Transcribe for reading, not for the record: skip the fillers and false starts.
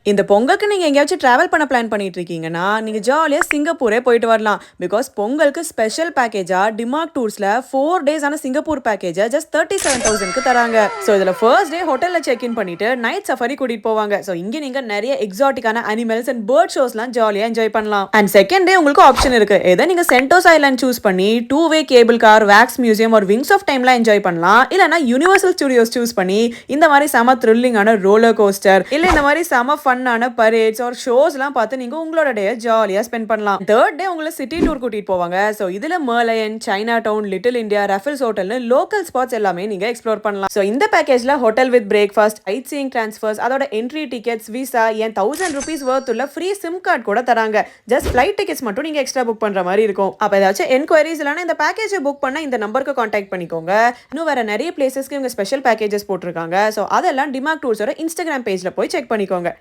இந்த பொங்கலுக்கு நீங்க எங்கேயாச்சும் டிராவல் பண்ண பிளான் பண்ணிட்டு இருக்கீங்கன்னா நீங்க ஜாலியா சிங்கப்பூரே போயிட்டு வரலாம். பிகாஸ் பொங்கலுக்கு ஸ்பெஷல் பேக்கேஜா டிமார்க் டூர்ஸ்ல 4 days ஆன சிங்கப்பூர் பேக்கேஜை ஜஸ்ட் 37,000க்கு தராங்க. ஸோ இதுல ஃபர்ஸ்ட் டே ஹோட்டல்ல செக் இன் பண்ணிட்டு நைட் சஃபாரி கூட்டிட்டு போவாங்க. ஸோ இங்க நீங்க நிறைய எக்ஸாட்டிக்கான அனிமல்ஸ் அண்ட் பேர்ட் ஷோஸ்லாம் ஜாலியா என்ஜாய் பண்ணலாம். அண்ட் செகண்ட் டே உங்களுக்கு ஆப்ஷன் இருக்கு. எதை நீங்க சென்டோஸ் ஐலாண்ட் சூஸ் பண்ணி 2-way cable car, wax museum ஒரு விங்ஸ் ஆஃப் டைம்லாம் என்ஜாய் பண்ணலாம். இல்லனா யுனிவர்சல் ஸ்டுடியோஸ் சூஸ் பண்ணி இந்த மாதிரி செம த்ரில்லிங்கான ரோலர் கோஸ்டர் இல்ல இந்த மாதிரி செம ஃபன்னான பரேட்ஸ் ஆர் ஷோஸ்லாம் பார்த்து நீங்க உங்களோட டே ஜாலியா ஸ்பெண்ட் பண்ணலாம். தேர்ட் டே உங்களை சிட்டி டூர் கூட்டிட்டு போவாங்க. ஸோ இதுல Merlion, Chinatown, little India, Raffles ஹோட்டல்னு லோக்கல் ஸ்பாட்ஸ் எல்லாமே நீங்க எக்ஸ்ப்ளோர் பண்ணலாம். ஸோ இந்த பேக்கேஜ்ல hotel with breakfast, sightseeing transfers, அதோட என்ட்ரி டிக்கெட்ஸ், விசா, ஏன் 1000 rupees worth உள்ள ஃப்ரீ சிம் கார்டு கூட தராங்க. ஜஸ்ட் ஃபிளைட் டிக்கெட்ஸ் மட்டும் நீங்க எக்ஸ்ட்ரா புக் பண்ற மாதிரி இருக்கும். அப்ப ஏதாச்சும் என்கொயரிஸ் இல்லைன்னா இந்த பேக்கேஜை புக் பண்ண இந்த நம்பருக்கு கான்டாக்ட் பண்ணிக்கோங்க. இன்னும் வேற நிறைய பிளேசஸ்க்கு இவங்க ஸ்பெஷல் பேக்கேஜஸ் போட்டிருக்காங்க. ஸோ அதெல்லாம் டிமார்க் டூர்ஸோட இன்ஸ்டாகிராம் பேஜ்ல போய் செக் பண்ணிக்கோங்க.